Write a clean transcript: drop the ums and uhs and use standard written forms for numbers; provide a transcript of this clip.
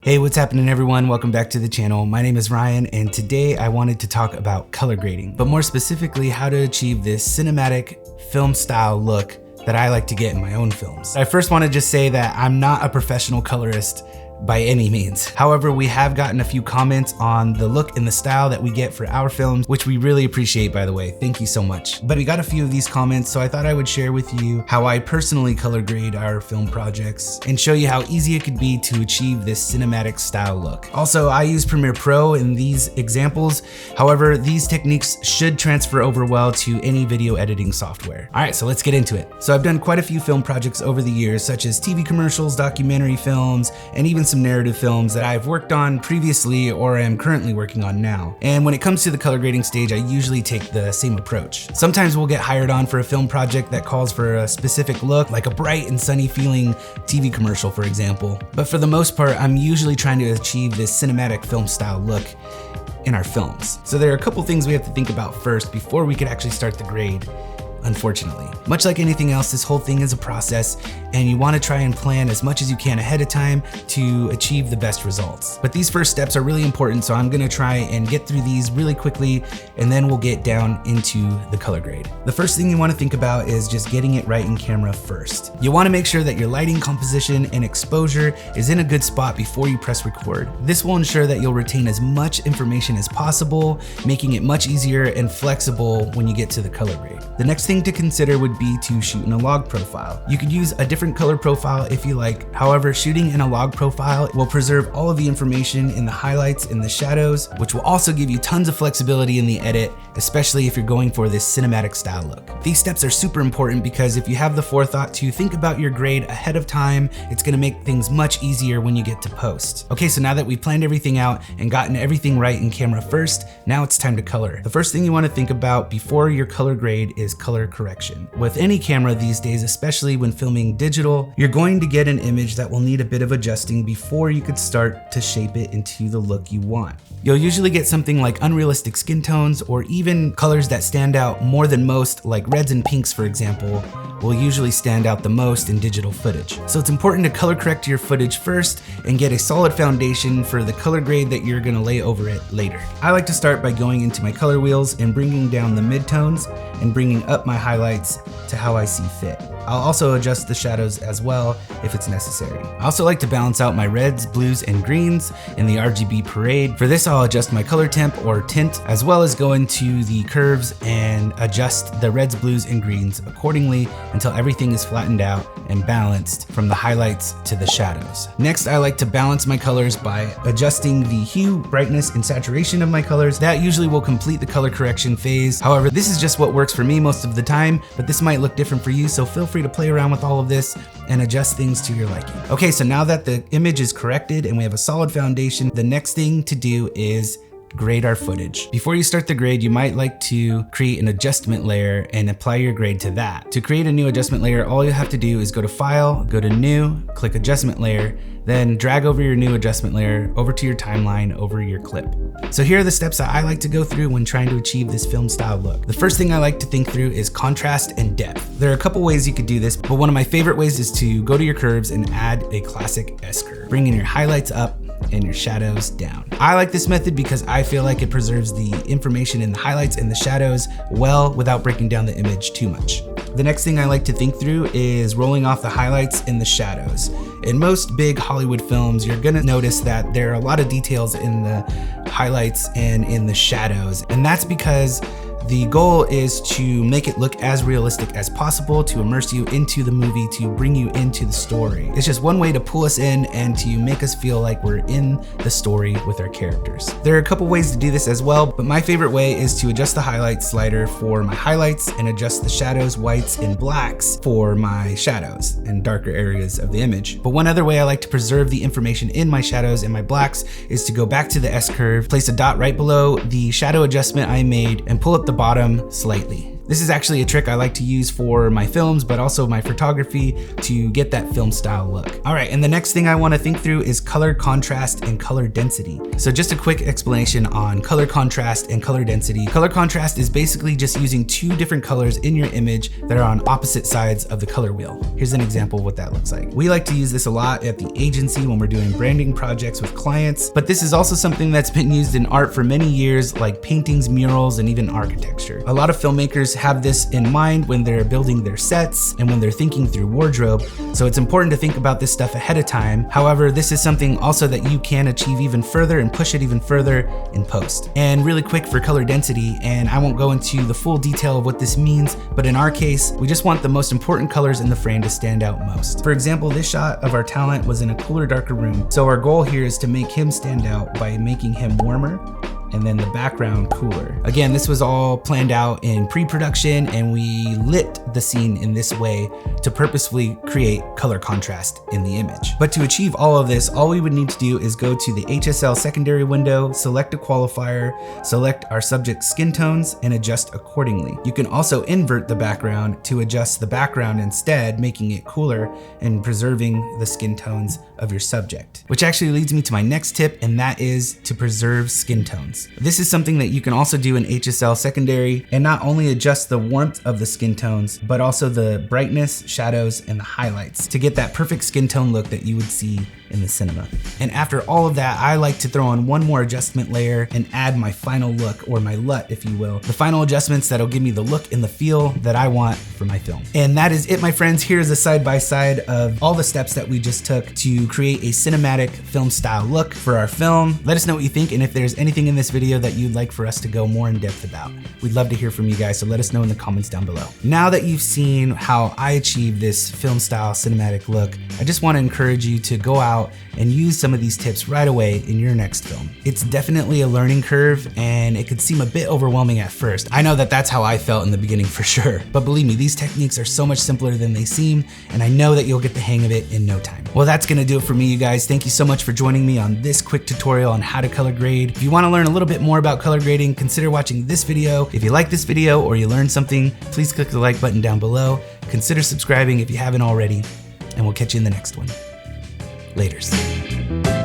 Hey, what's happening everyone? Welcome back to the channel. My name is Ryan and today I wanted to talk about color grading, but more specifically how to achieve this cinematic film style look that I like to get in my own films. I first want to just say that I'm not a professional colorist by any means. However, we have gotten a few comments on the look and the style that we get for our films, which we really appreciate, by the way. Thank you so much. But we got a few of these comments, so I thought I would share with you how I personally color grade our film projects and show you how easy it could be to achieve this cinematic style look. Also, I use Premiere Pro in these examples. However, these techniques should transfer over well to any video editing software. All right, so let's get into it. So I've done quite a few film projects over the years, such as TV commercials, documentary films, and even some narrative films that I've worked on previously or am currently working on now. And when it comes to the color grading stage, I usually take the same approach. Sometimes we'll get hired on for a film project that calls for a specific look, like a bright and sunny feeling TV commercial, for example. But for the most part, I'm usually trying to achieve this cinematic film style look in our films. So there are a couple things we have to think about first before we could actually start the grade. Unfortunately, much like anything else, this whole thing is a process and you want to try and plan as much as you can ahead of time to achieve the best results. But these first steps are really important, so I'm going to try and get through these really quickly and then we'll get down into the color grade. The first thing you want to think about is just getting it right in camera first. You want to make sure that your lighting composition and exposure is in a good spot before you press record. This will ensure that you'll retain as much information as possible, making it much easier and flexible when you get to the color grade. The next thing to consider would be to shoot in a log profile. You could use a different color profile if you like. However, shooting in a log profile will preserve all of the information in the highlights and the shadows, which will also give you tons of flexibility in the edit, especially if you're going for this cinematic style look. These steps are super important because if you have the forethought to think about your grade ahead of time, it's gonna make things much easier when you get to post. Okay, so now that we've planned everything out and gotten everything right in camera first, now it's time to color. The first thing you wanna think about before your color grade is color correction. With any camera these days, especially when filming digital, you're going to get an image that will need a bit of adjusting before you could start to shape it into the look you want. You'll usually get something like unrealistic skin tones or even colors that stand out more than most, like reds and pinks, for example, will usually stand out the most in digital footage. So it's important to color correct your footage first and get a solid foundation for the color grade that you're gonna lay over it later. I like to start by going into my color wheels and bringing down the midtones and bringing up my highlights to how I see fit. I'll also adjust the shadows as well if it's necessary. I also like to balance out my reds, blues, and greens in the RGB parade. For this, I'll adjust my color temp or tint, as well as go into the curves and adjust the reds, blues, and greens accordingly until everything is flattened out and balanced from the highlights to the shadows. Next, I like to balance my colors by adjusting the hue, brightness, and saturation of my colors. That usually will complete the color correction phase. However, this is just what works for me most of the time, but this might look different for you, so feel free to play around with all of this and adjust things to your liking. Okay, so now that the image is corrected and we have a solid foundation, the next thing to do is grade our footage. Before you start the grade, you might like to create an adjustment layer and apply your grade to that. To create a new adjustment layer, all you have to do is go to File, go to New, click Adjustment Layer, then drag over your new adjustment layer over to your timeline over your clip. So here are the steps that I like to go through when trying to achieve this film style look. The first thing I like to think through is contrast and depth. There are a couple ways you could do this, but one of my favorite ways is to go to your curves and add a classic S-curve, bringing your highlights up and your shadows down. I like this method because I feel like it preserves the information in the highlights and the shadows well without breaking down the image too much. The next thing I like to think through is rolling off the highlights and the shadows. In most big Hollywood films, you're gonna notice that there are a lot of details in the highlights and in the shadows, and that's because the goal is to make it look as realistic as possible, to immerse you into the movie, to bring you into the story. It's just one way to pull us in and to make us feel like we're in the story with our characters. There are a couple ways to do this as well, but my favorite way is to adjust the highlights slider for my highlights and adjust the shadows, whites, and blacks for my shadows and darker areas of the image. But one other way I like to preserve the information in my shadows and my blacks is to go back to the S-curve, place a dot right below the shadow adjustment I made, and pull up the bottom slightly. This is actually a trick I like to use for my films, but also my photography to get that film style look. All right, and the next thing I want to think through is color contrast and color density. So just a quick explanation on color contrast and color density. Color contrast is basically just using two different colors in your image that are on opposite sides of the color wheel. Here's an example of what that looks like. We like to use this a lot at the agency when we're doing branding projects with clients, but this is also something that's been used in art for many years, like paintings, murals, and even architecture. A lot of filmmakers have this in mind when they're building their sets and when they're thinking through wardrobe, so it's important to think about this stuff ahead of time. However, this is something also that you can achieve even further and push it even further in post. And really quick for color density, and I won't go into the full detail of what this means, but in our case, we just want the most important colors in the frame to stand out most. For example, this shot of our talent was in a cooler, darker room, so our goal here is to make him stand out by making him warmer and then the background cooler. Again, this was all planned out in pre-production, and we lit the scene in this way to purposefully create color contrast in the image. But to achieve all of this, all we would need to do is go to the HSL secondary window, select a qualifier, select our subject's skin tones, and adjust accordingly. You can also invert the background to adjust the background instead, making it cooler and preserving the skin tones of your subject. Which actually leads me to my next tip, and that is to preserve skin tones. This is something that you can also do in HSL secondary, and not only adjust the warmth of the skin tones, but also the brightness, shadows, and the highlights to get that perfect skin tone look that you would see in the cinema. And after all of that, I like to throw on one more adjustment layer and add my final look, or my LUT if you will. The final adjustments that'll give me the look and the feel that I want for my film. And that is it, my friends. Here's a side-by-side of all the steps that we just took to create a cinematic film style look for our film. Let us know what you think, and if there's anything in this video that you'd like for us to go more in depth about. We'd love to hear from you guys, so let us know in the comments down below. Now that you've seen how I achieve this film style cinematic look, I just want to encourage you to go out and use some of these tips right away in your next film. It's definitely a learning curve, and it could seem a bit overwhelming at first. I know that that's how I felt in the beginning for sure, but believe me, these techniques are so much simpler than they seem, and I know that you'll get the hang of it in no time. Well, that's gonna do it for me, you guys. Thank you so much for joining me on this quick tutorial on how to color grade. If you wanna learn a little bit more about color grading, consider watching this video. If you like this video or you learned something, please click the like button down below. Consider subscribing if you haven't already, and we'll catch you in the next one. Laters.